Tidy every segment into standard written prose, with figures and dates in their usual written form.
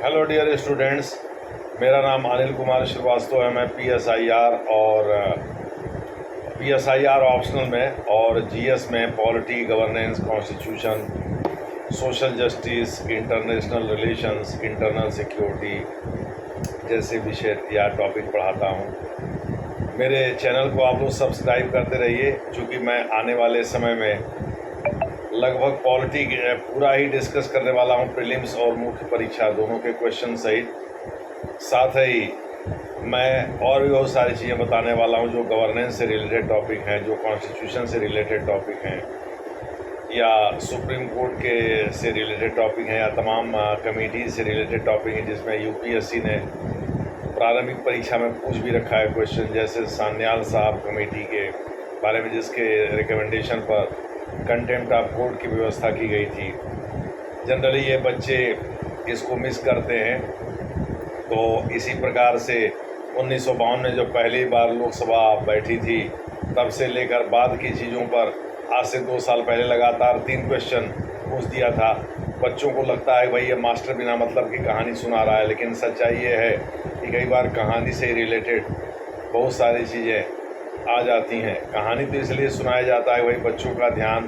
Hello dear students, मेरा नाम अनिल कुमार श्रीवास्तव है। मैं पीएसआईआर ऑप्शनल में और जीएस में polity, governance, constitution, social justice, international relations, internal security जैसे विषय या टॉपिक पढ़ाता हूँ। मेरे चैनल को आप लोग सब्सक्राइब करते रहिए, क्योंकि मैं आने वाले समय में लगभग पॉलिटी पूरा ही डिस्कस करने वाला हूँ, प्रीलिम्स और मुख्य परीक्षा दोनों के क्वेश्चन सहित। साथ ही मैं और भी बहुत सारी चीज़ें बताने वाला हूँ जो गवर्नेंस से रिलेटेड टॉपिक हैं, जो कॉन्स्टिट्यूशन से रिलेटेड टॉपिक हैं, या सुप्रीम कोर्ट के से रिलेटेड टॉपिक हैं, या तमाम कमेटी से रिलेटेड टॉपिक हैं जिसमें यूपीएससी ने प्रारंभिक परीक्षा में पूछ भी रखा है क्वेश्चन, जैसे सान्याल साहब कमेटी के बारे में, जिसके रिकमेंडेशन पर कंटेम्प्ट ऑफ कोर्ट की व्यवस्था की गई थी। जनरली ये बच्चे इसको मिस करते हैं। तो इसी प्रकार से 1952 में जब पहली बार लोकसभा बैठी थी, तब से लेकर बाद की चीज़ों पर आज से 2 साल पहले लगातार 3 क्वेश्चन पूछ दिया था। बच्चों को लगता है भाई ये मास्टर बिना मतलब की कहानी सुना रहा है, लेकिन सच्चाई ये है कि कई बार कहानी से रिलेटेड बहुत सारी चीज़ें आ जाती हैं। कहानी तो इसलिए सुनाया जाता है भाई बच्चों का ध्यान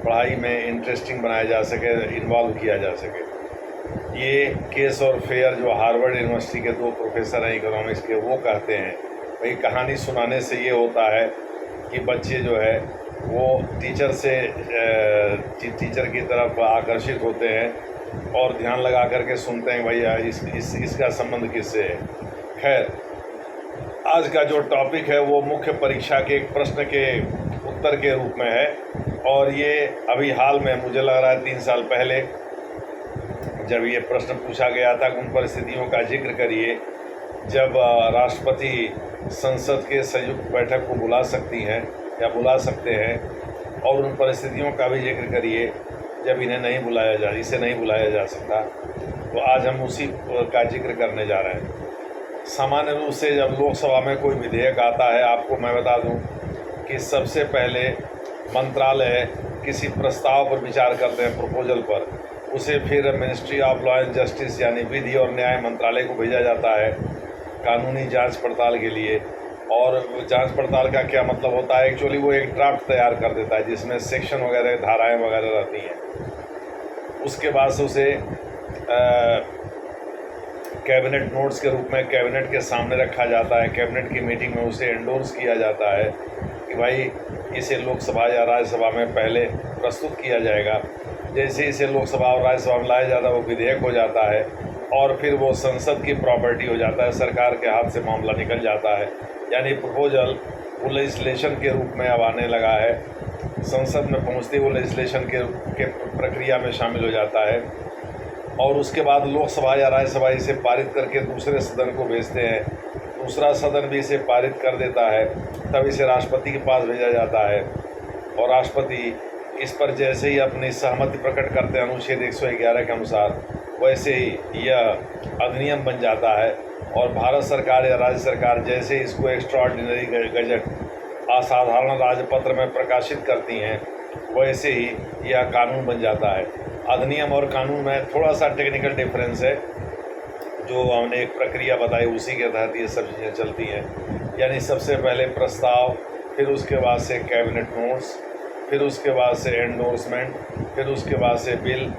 पढ़ाई में इंटरेस्टिंग बनाया जा सके, इन्वॉल्व किया जा सके। ये केस और फेयर जो हार्वर्ड यूनिवर्सिटी के 2 प्रोफेसर हैं इकोनॉमिक्स के, वो कहते हैं भाई कहानी सुनाने से ये होता है कि बच्चे जो है वो टीचर की तरफ आकर्षित होते हैं और ध्यान लगा करके सुनते हैं भाई इसका संबंध किससे है। खैर, आज का जो टॉपिक है वो मुख्य परीक्षा के एक प्रश्न के उत्तर के रूप में है, और ये अभी हाल में मुझे लग रहा है 3 साल पहले जब ये प्रश्न पूछा गया था, उन परिस्थितियों का जिक्र करिए जब राष्ट्रपति संसद के संयुक्त बैठक को बुला सकती हैं या बुला सकते हैं, और उन परिस्थितियों का भी जिक्र करिए जब इसे नहीं बुलाया जा सकता। तो आज हम उसी का जिक्र करने जा रहे हैं। सामान्य रूप से जब लोकसभा में कोई विधेयक आता है, आपको मैं बता दूं कि सबसे पहले मंत्रालय किसी प्रस्ताव पर विचार करते हैं, प्रपोजल पर, उसे फिर ministry of law and justice यानी विधि और न्याय मंत्रालय को भेजा जाता है कानूनी जांच पड़ताल के लिए। और जांच पड़ताल का क्या मतलब होता है, एक्चुअली वो एक ड्राफ्ट तैयार कर देता है जिसमें सेक्शन वगैरह, धाराएँ वगैरह रहती हैं। उसके बाद से उसे कैबिनेट नोट्स के रूप में कैबिनेट के सामने रखा जाता है। कैबिनेट की मीटिंग में उसे एंडोर्स किया जाता है कि भाई इसे लोकसभा या राज्यसभा में पहले प्रस्तुत किया जाएगा। जैसे इसे लोकसभा और राज्यसभा में लाया जाता है, वो विधेयक हो जाता है और फिर वो संसद की प्रॉपर्टी हो जाता है, सरकार के हाथ से मामला निकल जाता है। यानी प्रपोजल वो लेजिस्लेशन के रूप में अब आने लगा है, संसद में पहुँचते वो लेजिस्लेशन के प्रक्रिया में शामिल हो जाता है, और उसके बाद लोकसभा या राज्यसभा इसे पारित करके दूसरे सदन को भेजते हैं। दूसरा सदन भी इसे पारित कर देता है, तब इसे राष्ट्रपति के पास भेजा जाता है, और राष्ट्रपति इस पर जैसे ही अपनी सहमति प्रकट करते हैं अनुच्छेद 111 के अनुसार, वैसे ही यह अधिनियम बन जाता है। और भारत सरकार या राज्य सरकार जैसे इसको एक्स्ट्राऑर्डिनरी गजट, असाधारण राजपत्र में प्रकाशित करती हैं, वैसे ही यह कानून बन जाता है। अधिनियम और कानून में थोड़ा सा टेक्निकल डिफरेंस है, जो हमने एक प्रक्रिया बताई उसी के तहत ये सब चीज़ें चलती हैं। यानी सबसे पहले प्रस्ताव, फिर उसके बाद से कैबिनेट नोट्स, फिर उसके बाद से एंडोर्समेंट, फिर उसके बाद से बिल,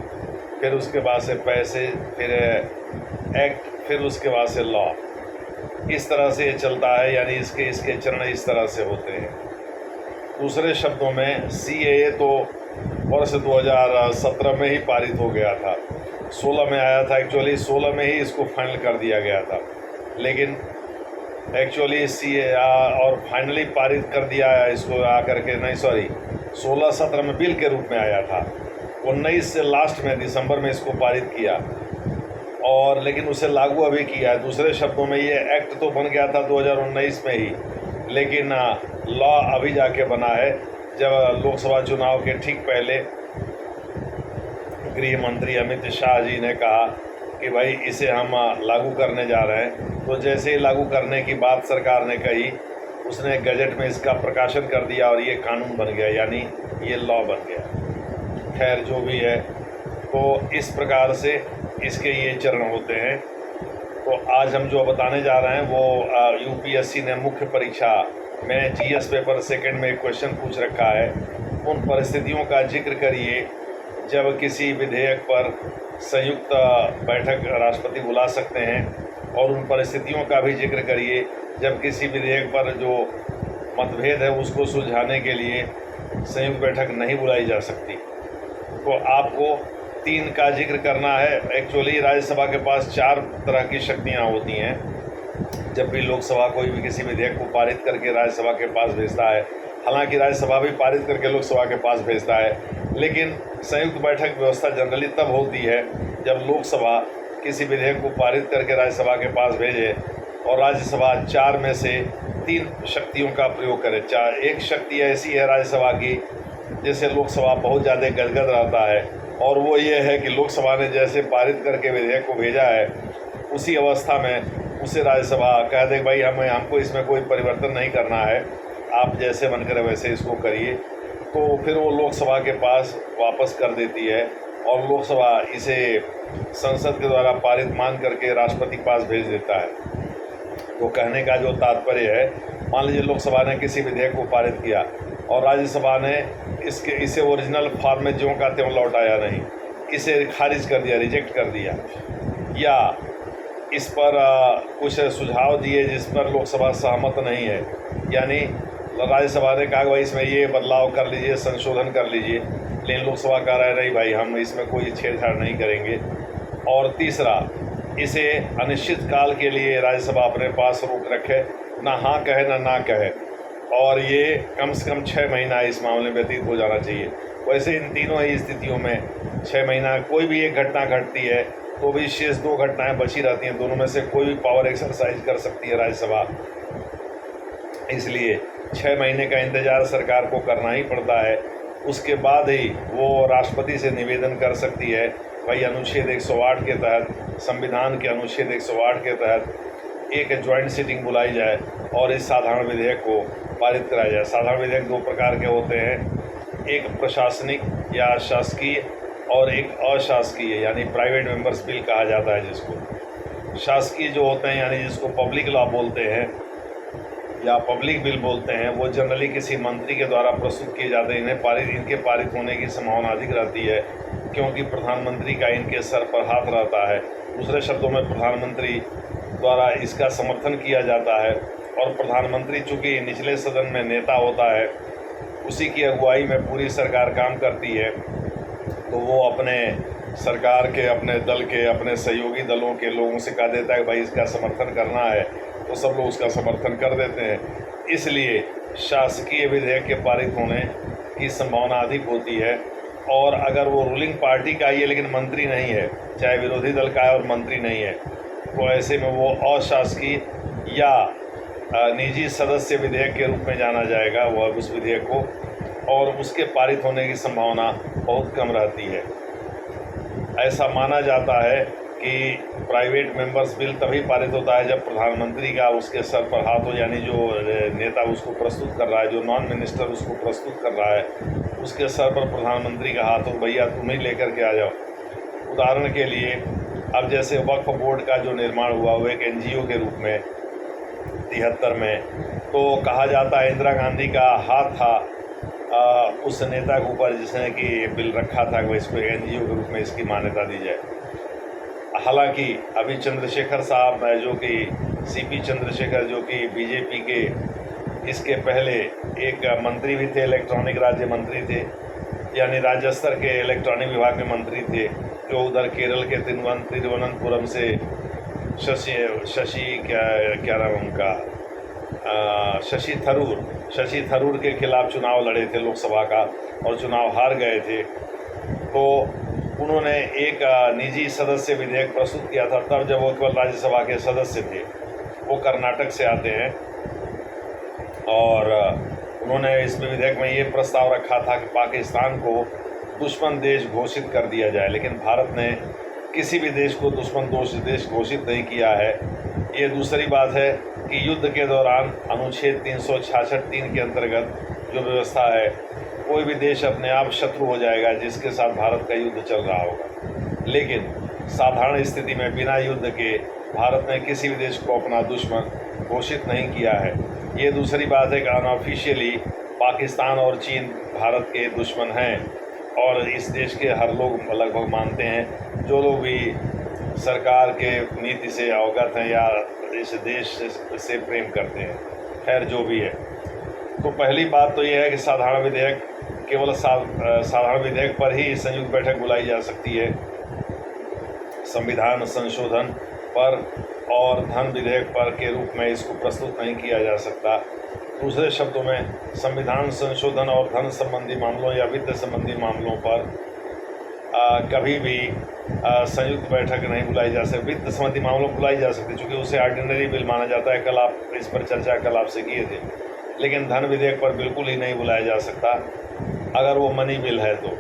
फिर उसके बाद से पैसे, फिर एक्ट, फिर उसके बाद से लॉ। इस तरह से ये चलता है, यानी इसके चरण इस तरह से होते हैं। दूसरे शब्दों में CAA तो वर्ष 2017 में ही पारित हो गया था, 16 में आया था। एक्चुअली 16 में ही इसको फाइनल कर दिया गया था, लेकिन एक्चुअली CAA और फाइनली पारित कर दिया इसको आकर के, नहीं सॉरी, 16-17 में बिल के रूप में आया था, 19 से लास्ट में दिसंबर में इसको पारित किया, और लेकिन उसे लागू अभी किया है। दूसरे शब्दों में ये एक्ट तो बन गया था 2019 में ही, लेकिन लॉ अभी जाके बना है, जब लोकसभा चुनाव के ठीक पहले गृह मंत्री अमित शाह जी ने कहा कि भाई इसे हम लागू करने जा रहे हैं। तो जैसे ही लागू करने की बात सरकार ने कही, उसने गजट में इसका प्रकाशन कर दिया और ये कानून बन गया, यानी ये लॉ बन गया। खैर जो भी है, तो इस प्रकार से इसके ये चरण होते हैं। तो आज हम जो बताने जा रहे हैं वो यूपीएससी ने मुख्य परीक्षा में जीएस पेपर सेकंड में एक क्वेश्चन पूछ रखा है। उन परिस्थितियों का जिक्र करिए जब किसी विधेयक पर संयुक्त बैठक राष्ट्रपति बुला सकते हैं, और उन परिस्थितियों का भी जिक्र करिए जब किसी विधेयक पर जो मतभेद है उसको सुलझाने के लिए संयुक्त बैठक नहीं बुलाई जा सकती। तो आपको 3 का जिक्र करना है। एक्चुअली राज्यसभा के पास 4 तरह की शक्तियाँ होती हैं। जब भी लोकसभा कोई भी किसी विधेयक को पारित करके राज्यसभा के पास भेजता है, हालांकि राज्यसभा भी पारित करके लोकसभा के पास भेजता है, लेकिन संयुक्त बैठक व्यवस्था जनरली तब होती है जब लोकसभा किसी विधेयक को पारित करके राज्यसभा के पास भेजे और राज्यसभा 4 में से 3 शक्तियों का प्रयोग करे। एक शक्ति ऐसी है राज्यसभा की जिससे लोकसभा बहुत ज़्यादा गदगद रहता है, और वो ये है कि लोकसभा ने जैसे पारित करके विधेयक को भेजा है उसी अवस्था में उसे राज्यसभा कह दे भाई हमको इसमें कोई परिवर्तन नहीं करना है, आप जैसे मन करे वैसे इसको करिए, तो फिर वो लोकसभा के पास वापस कर देती है और लोकसभा इसे संसद के द्वारा पारित मान करके राष्ट्रपति के पास भेज देता है। तो कहने का जो तात्पर्य है, मान लीजिए लोकसभा ने किसी विधेयक को पारित किया और राज्यसभा ने इसे ओरिजिनल फॉर्म में ज्यों का त्यों लौटाया नहीं, इसे खारिज कर दिया, रिजेक्ट कर दिया, या इस पर कुछ सुझाव दिए जिस पर लोकसभा सहमत नहीं है, यानी राज्यसभा ने कहा भाई इसमें ये बदलाव कर लीजिए, संशोधन कर लीजिए, लेकिन लोकसभा कह रहा है नहीं भाई हम इसमें कोई छेड़छाड़ नहीं करेंगे। और तीसरा, इसे अनिश्चित काल के लिए राज्यसभा अपने पास रोक रखे, ना हाँ कहे ना कहे, और ये कम से कम 6 महीना इस मामले में व्यतीत हो जाना चाहिए। वैसे इन तीनों ही स्थितियों में 6 महीना कोई भी एक घटना घटती है तो भी शेष 2 घटनाएं बची रहती हैं, दोनों में से कोई भी पावर एक्सरसाइज कर सकती है राज्यसभा, इसलिए 6 महीने का इंतज़ार सरकार को करना ही पड़ता है। उसके बाद ही वो राष्ट्रपति से निवेदन कर सकती है भाई अनुच्छेद 108 के तहत, संविधान के अनुच्छेद 108 के तहत एक ज्वाइंट सिटिंग बुलाई जाए और इस साधारण विधेयक को पारित कराया जाए। साधारण विधेयक 2 प्रकार के होते हैं, एक प्रशासनिक या शासकीय और एक अशासकीय यानी प्राइवेट मेंबर्स बिल कहा जाता है जिसको। शासकीय जो होते हैं यानी जिसको पब्लिक लॉ बोलते हैं या पब्लिक बिल बोलते हैं, वो जनरली किसी मंत्री के द्वारा प्रस्तुत किए जाते हैं। इनके पारित होने की संभावना अधिक रहती है क्योंकि प्रधानमंत्री का इनके सर पर हाथ रहता है। दूसरे शब्दों में प्रधानमंत्री द्वारा इसका समर्थन किया जाता है, और प्रधानमंत्री चूँकि निचले सदन में नेता होता है, उसी की अगुवाई में पूरी सरकार काम करती है, तो वो अपने सरकार के, अपने दल के, अपने सहयोगी दलों के लोगों से कह देता है कि भाई इसका समर्थन करना है, तो सब लोग उसका समर्थन कर देते हैं। इसलिए शासकीय विधेयक के पारित होने की संभावना अधिक होती है, और अगर वो रूलिंग पार्टी का ही है लेकिन मंत्री नहीं है, चाहे विरोधी दल का है और मंत्री नहीं है, तो ऐसे में वो अशासकीय या निजी सदस्य विधेयक के रूप में जाना जाएगा वह उस विधेयक को, और उसके पारित होने की संभावना बहुत कम रहती है। ऐसा माना जाता है कि प्राइवेट मेंबर्स बिल तभी पारित होता है जब प्रधानमंत्री का उसके सर पर हाथ हो, यानी जो नेता उसको प्रस्तुत कर रहा है, जो नॉन मिनिस्टर उसको प्रस्तुत कर रहा है, उसके सर पर प्रधानमंत्री का हाथ हो, भैया तुम ही लेकर के आ जाओ। उदाहरण के लिए अब जैसे वक्फ बोर्ड का जो निर्माण हुआ वो एक NGO के रूप में 73 में, तो कहा जाता है इंदिरा गांधी का हाथ था उस नेता के ऊपर जिसने कि बिल रखा था कि इसको NGO के रूप में इसकी मान्यता दी जाए। हालांकि अभी चंद्रशेखर साहब जो कि CP चंद्रशेखर, जो कि बीजेपी के इसके पहले एक मंत्री भी थे, इलेक्ट्रॉनिक राज्य मंत्री थे, यानी राज्य स्तर के इलेक्ट्रॉनिक विभाग के मंत्री थे, जो उधर केरल के तिरुवनंतपुरम से शशि थरूर के खिलाफ चुनाव लड़े थे लोकसभा का और चुनाव हार गए थे। तो उन्होंने एक निजी सदस्य विधेयक प्रस्तुत किया था, तब जब वो केवल राज्यसभा के सदस्य थे। वो कर्नाटक से आते हैं और उन्होंने इस विधेयक में ये प्रस्ताव रखा था कि पाकिस्तान को दुश्मन देश घोषित कर दिया जाए, लेकिन भारत ने किसी भी देश को दुश्मन देश घोषित नहीं किया है। ये दूसरी बात है कि युद्ध के दौरान अनुच्छेद 366(3) के अंतर्गत जो व्यवस्था है, कोई भी देश अपने आप शत्रु हो जाएगा जिसके साथ भारत का युद्ध चल रहा होगा। लेकिन साधारण स्थिति में बिना युद्ध के भारत ने किसी भी देश को अपना दुश्मन घोषित नहीं किया है। ये दूसरी बात है कि अनऑफिशियली पाकिस्तान और चीन भारत के दुश्मन हैं और इस देश के हर लोग लगभग मानते हैं, जो लोग भी सरकार के नीति से अवगत हैं या इस देश से प्रेम करते हैं। खैर जो भी है, तो पहली बात तो यह है कि साधारण विधेयक केवल साधारण विधेयक पर ही संयुक्त बैठक बुलाई जा सकती है, संविधान संशोधन पर और धन विधेयक पर के रूप में इसको प्रस्तुत नहीं किया जा सकता। दूसरे शब्दों में संविधान संशोधन और धन संबंधी मामलों या वित्त संबंधी मामलों पर कभी भी संयुक्त बैठक नहीं बुलाई जा सकती। वित्त संबंधी मामलों बुलाई जा सकती चूँकि उसे ऑर्डिनरी बिल माना जाता है। कल आप इस पर चर्चा कल आपसे किए थे, लेकिन धन विधेयक पर बिल्कुल ही नहीं बुलाया जा सकता अगर वो मनी बिल है तो।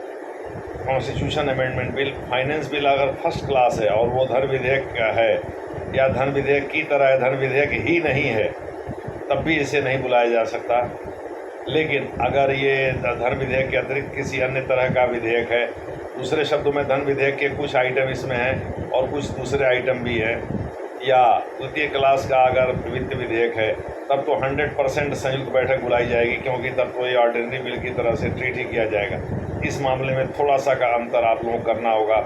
Constitution amendment bill, finance bill अगर फर्स्ट क्लास है और वो धन विधेयक है या धन विधेयक की तरह है, धन विधेयक ही नहीं है, तब भी इसे नहीं बुलाया जा सकता। लेकिन अगर ये धन विधेयक के अतिरिक्त किसी अन्य तरह का विधेयक है, दूसरे शब्दों में धन विधेयक के कुछ आइटम इसमें हैं और कुछ दूसरे आइटम भी हैं, या द्वितीय क्लास का अगर वित्त विधेयक है, तब तो 100% संयुक्त बैठक बुलाई जाएगी, क्योंकि तब तो ये ऑर्डिनरी बिल की तरह से ट्रीट ही किया जाएगा। इस मामले में थोड़ा सा का अंतर आप लोगों को करना होगा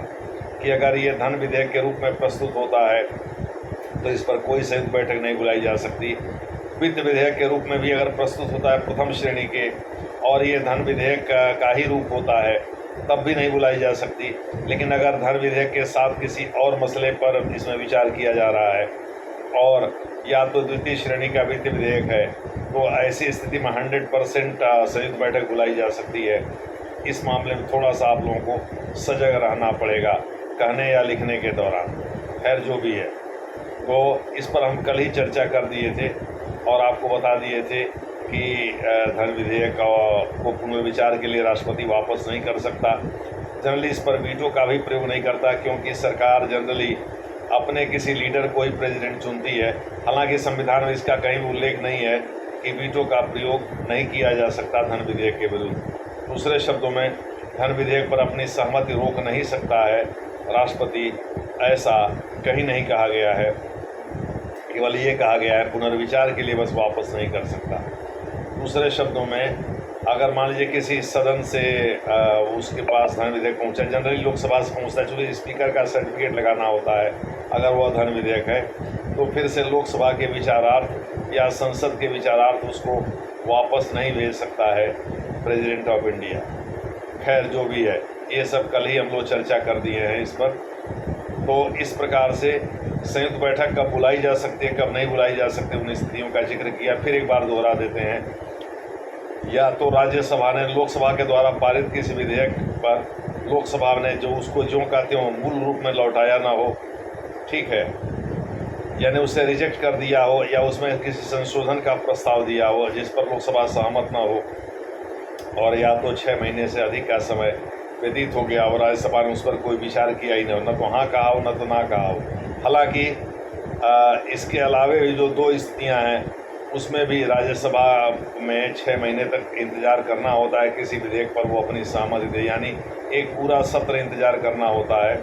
कि अगर ये धन विधेयक के रूप में प्रस्तुत होता है तो इस पर कोई संयुक्त बैठक नहीं बुलाई जा सकती। वित्त विधेयक के रूप में भी अगर प्रस्तुत होता है प्रथम श्रेणी के और ये धन विधेयक का ही रूप होता है, तब भी नहीं बुलाई जा सकती। लेकिन अगर धन विधेयक के साथ किसी और मसले पर इसमें विचार किया जा रहा है और या तो द्वितीय श्रेणी का वित्त विधेयक है, तो ऐसी स्थिति में 100% संयुक्त बैठक बुलाई जा सकती है। इस मामले में थोड़ा सा आप लोगों को सजग रहना पड़ेगा कहने या लिखने के दौरान। खैर जो भी है, तो इस पर हम कल ही चर्चा कर दिए थे और आपको बता दिए थे कि धन विधेयक को पुनर्विचार के लिए राष्ट्रपति वापस नहीं कर सकता। जनरली इस पर वीटो का भी प्रयोग नहीं करता, क्योंकि सरकार जनरली अपने किसी लीडर को ही प्रेसिडेंट चुनती है। हालांकि संविधान में इसका कहीं भी उल्लेख नहीं है कि वीटो का प्रयोग नहीं किया जा सकता धन विधेयक के विरुद्ध। दूसरे शब्दों में धन विधेयक पर अपनी सहमति रोक नहीं सकता है राष्ट्रपति, ऐसा कहीं नहीं कहा गया है। केवल ये कहा गया है पुनर्विचार के लिए बस वापस नहीं कर सकता। दूसरे शब्दों में अगर मान लीजिए किसी सदन से उसके पास धन विधेयक पहुँचा, जनरली लोकसभा से पहुँचता है, चूँकि स्पीकर का सर्टिफिकेट लगाना होता है, अगर वह धन विधेयक है तो फिर से लोकसभा के विचारार्थ या संसद के विचारार्थ उसको वापस नहीं भेज सकता है प्रेसिडेंट ऑफ इंडिया। खैर जो भी है, ये सब कल ही हम लोग चर्चा कर दिए हैं इस पर। तो इस प्रकार से संयुक्त बैठक कब बुलाई जा सकती है, कब नहीं बुलाई जा सकती, उन स्थितियों का जिक्र किया। फिर एक बार दोहरा देते हैं, या तो राज्यसभा ने लोकसभा के द्वारा पारित किसी विधेयक पर लोकसभा ने जो उसको ज्यों का त्यों मूल रूप में लौटाया ना हो, ठीक है, यानी उसे रिजेक्ट कर दिया हो या उसमें किसी संशोधन का प्रस्ताव दिया हो जिस पर लोकसभा सहमत ना हो, और या तो 6 महीने से अधिक का समय व्यतीत हो गया और राज्यसभा ने उस पर कोई विचार किया ही नहीं, न तो हाँ कहा हो न तो ना कहा हो। हालांकि इसके अलावे भी जो 2 स्थितियाँ हैं उसमें भी राज्यसभा में 6 महीने तक इंतज़ार करना होता है किसी विधेयक पर वो अपनी सहमति दे, यानी एक पूरा सत्र इंतज़ार करना होता है,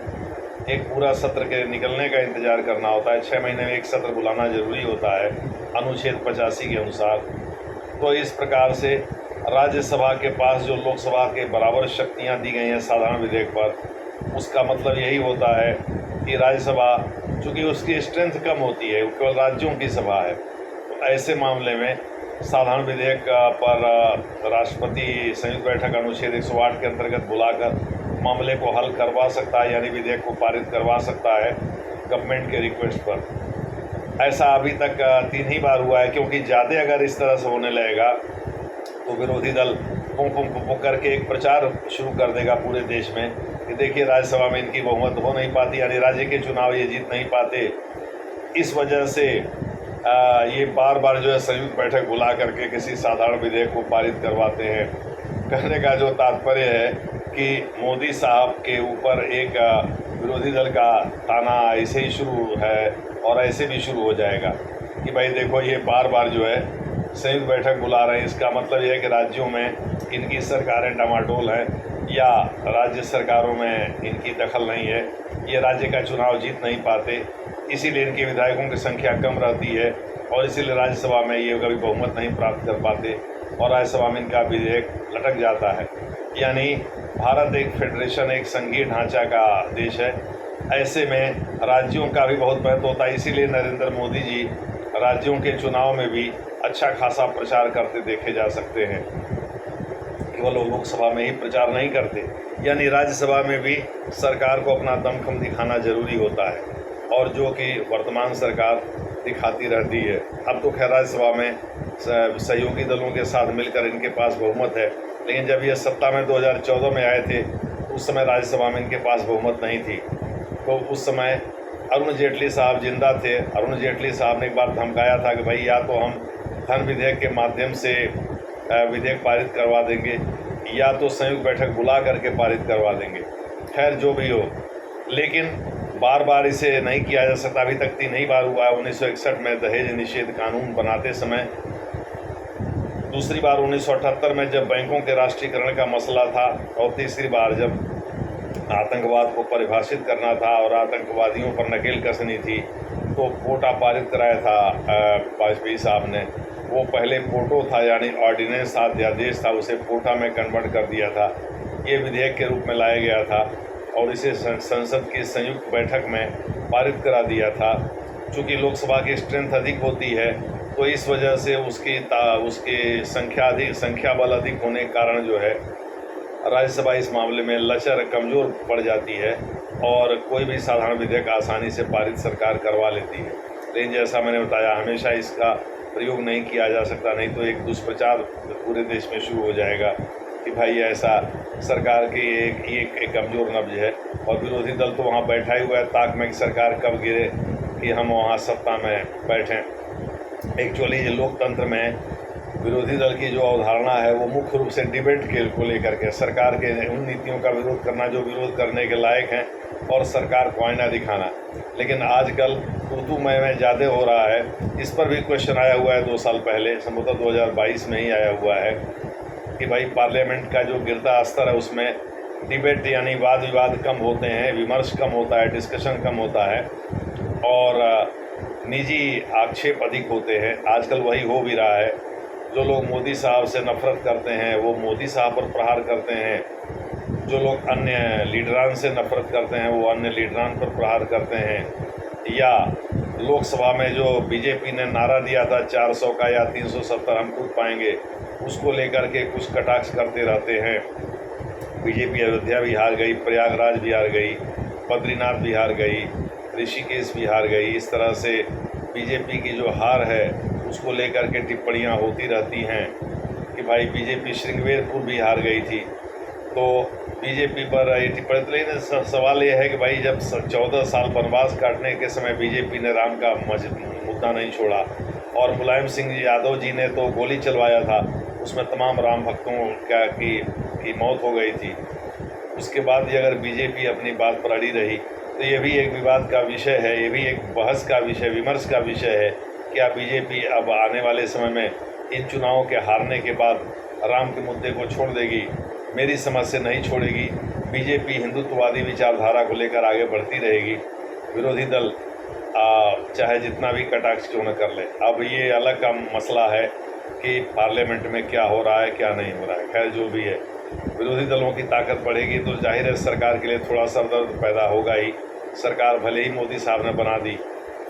एक पूरा सत्र के निकलने का इंतज़ार करना होता है। 6 महीने में एक सत्र बुलाना ज़रूरी होता है अनुच्छेद 85 के अनुसार। तो इस प्रकार से राज्यसभा के पास जो लोकसभा के बराबर शक्तियां दी गई हैं साधारण विधेयक पर, उसका मतलब यही होता है कि राज्यसभा चूँकि उसकी स्ट्रेंथ कम होती है, केवल राज्यों की सभा है, तो ऐसे मामले में साधारण विधेयक पर राष्ट्रपति संयुक्त बैठक अनुच्छेद 108 के अंतर्गत बुलाकर मामले को हल करवा सकता है, यानी विधेयक को पारित करवा सकता है गवर्नमेंट के रिक्वेस्ट पर। ऐसा अभी तक 3 ही बार हुआ है, क्योंकि ज़्यादा अगर इस तरह से होने लगेगा तो विरोधी दल पुं करके एक प्रचार शुरू कर देगा पूरे देश में कि देखिए राज्यसभा में इनकी बहुमत हो नहीं पाती, यानी राज्य के चुनाव ये जीत नहीं पाते। इस वजह से ये बार बार जो है संयुक्त बैठक बुला करके किसी साधारण विधेयक को पारित करवाते हैं। कहने का जो तात्पर्य है कि मोदी साहब के ऊपर एक विरोधी दल का ताना ऐसे ही शुरू है और ऐसे भी शुरू हो जाएगा कि भाई देखो ये बार बार जो है संयुक्त बैठक बुला रहे हैं। इसका मतलब यह है कि राज्यों में इनकी सरकारें डामाडोल हैं या राज्य सरकारों में इनकी दखल नहीं है। ये राज्य का चुनाव जीत नहीं पाते, इसीलिए इनके विधायकों की संख्या कम रहती है और इसीलिए राज्यसभा में ये कभी बहुमत नहीं प्राप्त कर पाते और राज्यसभा में इनका विधेयक लटक जाता है। यानी भारत एक फेडरेशन, एक संघीय ढांचा का देश है। ऐसे में राज्यों का भी बहुत महत्व होता है। इसीलिए नरेंद्र मोदी जी राज्यों के चुनाव में भी अच्छा खासा प्रचार करते देखे जा सकते हैं। केवल लोकसभा में ही प्रचार नहीं करते, यानी राज्यसभा में भी सरकार को अपना दमखम दिखाना जरूरी होता है, और जो कि वर्तमान सरकार दिखाती रहती है। अब तो खैर राज्यसभा में सहयोगी दलों के साथ मिलकर इनके पास बहुमत है, लेकिन जब ये सत्ता में 2014 में आए थे उस समय राज्यसभा में इनके पास बहुमत नहीं थी। तो उस समय अरुण जेटली साहब जिंदा थे। अरुण जेटली साहब ने एक बार धमकाया था कि भाई या तो हम धन विधेयक के माध्यम से विधेयक पारित करवा देंगे या तो संयुक्त बैठक बुला करके पारित करवा देंगे। खैर जो भी हो, लेकिन बार बार इसे नहीं किया जा सकता। अभी तक 3 ही बार हुआ है। 1961 में दहेज निषेध कानून बनाते समय, दूसरी बार 1978 में जब बैंकों के राष्ट्रीयकरण का मसला था, और तीसरी बार जब आतंकवाद को परिभाषित करना था और आतंकवादियों पर नकेल कसनी थी तो पोटा पारित कराया था वाजपेयी साहब ने। वो पहले पोटो था, यानी ऑर्डिनेंस था, अध्यादेश था, उसे पोटा में कन्वर्ट कर दिया था। ये विधेयक के रूप में लाया गया था और इसे संसद की संयुक्त बैठक में पारित करा दिया था। चूँकि लोकसभा की स्ट्रेंथ अधिक होती है तो इस वजह से उसकी संख्या बल अधिक होने के कारण जो है राज्यसभा इस मामले में लचर कमज़ोर पड़ जाती है और कोई भी साधारण विधेयक आसानी से पारित सरकार करवा लेती है। लेकिन जैसा मैंने बताया, हमेशा इसका प्रयोग नहीं किया जा सकता, नहीं तो एक दुष्प्रचार पूरे देश में शुरू हो जाएगा कि भाई ऐसा सरकार की एक कमज़ोर नब्ज है। और विरोधी दल तो वहाँ बैठा ही हुआ है ताक में कि सरकार कब गिरे कि हम वहाँ सत्ता में बैठें। एक्चुअली लोकतंत्र में विरोधी दल की जो अवधारणा है वो मुख्य रूप से डिबेट को लेकर के सरकार के उन नीतियों का विरोध करना जो विरोध करने के लायक हैं और सरकार को आईना दिखाना। लेकिन आजकल तू मैं ज़्यादा हो रहा है। इस पर भी क्वेश्चन आया हुआ है 2 साल पहले, संभवतः 2022 में ही आया हुआ है कि भाई पार्लियामेंट का जो गिरता स्तर है उसमें डिबेट यानी वाद विवाद कम होते हैं, विमर्श कम होता है, डिस्कशन कम होता है और निजी आक्षेप अधिक होते हैं। आजकल वही हो भी रहा है। जो लोग मोदी साहब से नफ़रत करते हैं वो मोदी साहब पर प्रहार करते हैं, जो लोग अन्य लीडरान से नफ़रत करते हैं वो अन्य लीडरान पर प्रहार करते हैं, या लोकसभा में जो बीजेपी ने नारा दिया था 400 का या 370 हम कूद पाएंगे, उसको लेकर के कुछ कटाक्ष करते रहते हैं। बीजेपी अयोध्या भी हार गई, प्रयागराज भी हार गई, बद्रीनाथ भी हार गई, ऋषिकेश भी हार गई। इस तरह से बीजेपी की जो हार है उसको लेकर के टिप्पणियाँ होती रहती हैं कि भाई बीजेपी श्रृंगेरपुर भी हार गई थी। तो बीजेपी पर ये टिप्पणी, लेकिन सवाल ये है कि भाई जब 14 साल वनवास काटने के समय बीजेपी ने राम का मुद्दा नहीं छोड़ा और मुलायम सिंह यादव जी ने तो गोली चलवाया था, उसमें तमाम राम भक्तों की मौत हो गई थी। उसके बाद भी अगर बीजेपी अपनी बात पर अड़ी रही तो ये भी एक विवाद का विषय है, ये भी एक बहस का विषय, विमर्श का विषय है। क्या बीजेपी अब आने वाले समय में इन चुनावों के हारने के बाद राम के मुद्दे को छोड़ देगी? मेरी समझ से नहीं छोड़ेगी। बीजेपी हिंदुत्ववादी विचारधारा को लेकर आगे बढ़ती रहेगी। विरोधी दल चाहे जितना भी कटाक्ष क्यों न कर ले। अब ये अलग का मसला है कि पार्लियामेंट में क्या हो रहा है क्या नहीं हो रहा है। खैर जो भी है, विरोधी दलों की ताकत बढ़ेगी तो जाहिर है सरकार के लिए थोड़ा सरदर्द पैदा होगा ही। सरकार भले ही मोदी साहब ने बना दी,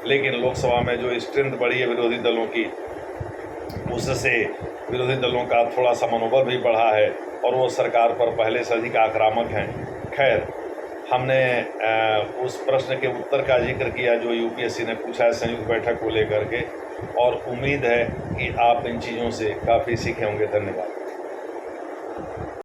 लेकिन लोकसभा में जो स्ट्रेंथ बढ़ी है विरोधी दलों की, उससे विरोधी दलों का थोड़ा सा मनोबल भी बढ़ा है और वो सरकार पर पहले से अधिक आक्रामक हैं। खैर, हमने उस प्रश्न के उत्तर का जिक्र किया जो यूपीएससी ने पूछा है संयुक्त बैठक को लेकर के, और उम्मीद है कि आप इन चीज़ों से काफ़ी सीखे होंगे। धन्यवाद।